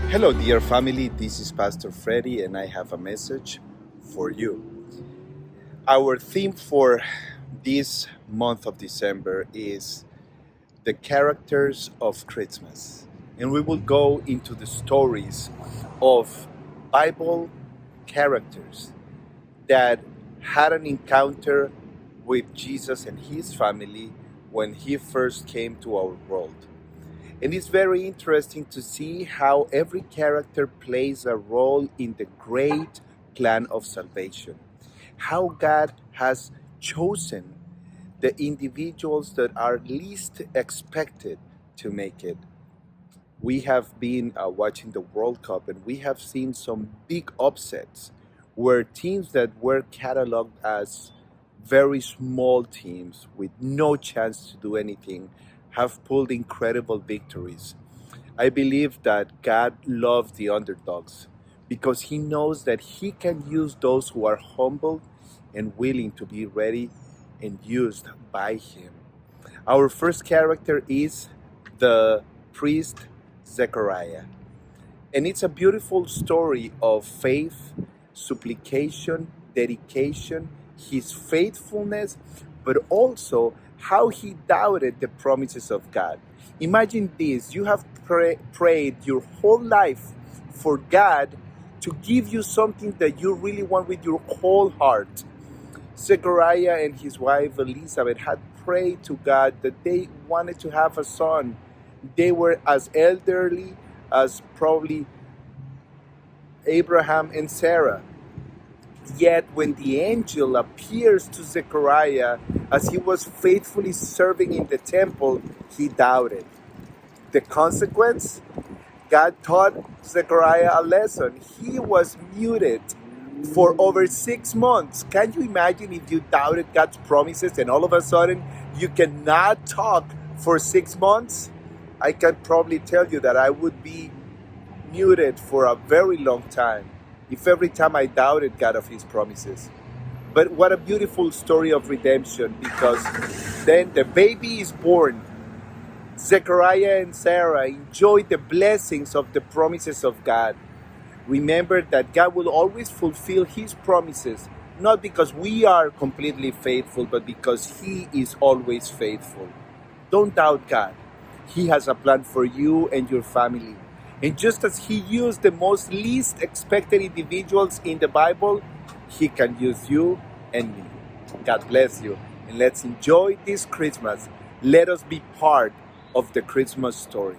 Hello, dear family. This is Pastor Freddy, and I have a message for you. Our theme for this month of December is the characters of Christmas. And we will go into the stories of Bible characters that had an encounter with Jesus and his family when he first came to our world. And it's very interesting to see how every character plays a role in the great plan of salvation. How God has chosen the individuals that are least expected to make it. We have been watching the World Cup, and we have seen some big upsets where teams that were cataloged as very small teams with no chance to do anything have pulled incredible victories. I believe that God loves the underdogs because he knows that he can use those who are humble and willing to be ready and used by him. Our first character is the priest Zechariah. And it's a beautiful story of faith, supplication, dedication, his faithfulness, but also how he doubted the promises of God. Imagine this: you have prayed your whole life for God to give you something that you really want with your whole heart. Zechariah and his wife Elizabeth had prayed to God that they wanted to have a son. They were as elderly as probably Abraham and Sarah. Yet when the angel appears to Zechariah as he was faithfully serving in the temple, he doubted. The consequence? God taught Zechariah a lesson. He was muted for over 6 months. Can you imagine if you doubted God's promises and all of a sudden you cannot talk for 6 months? I can probably tell you that I would be muted for a very long time if every time I doubted God of his promises. But what a beautiful story of redemption, because then the baby is born. Zechariah and Sarah enjoyed the blessings of the promises of God. Remember that God will always fulfill his promises, not because we are completely faithful, but because he is always faithful. Don't doubt God. He has a plan for you and your family. And just as he used the most least expected individuals in the Bible, he can use you and me. God bless you. And let's enjoy this Christmas. Let us be part of the Christmas story.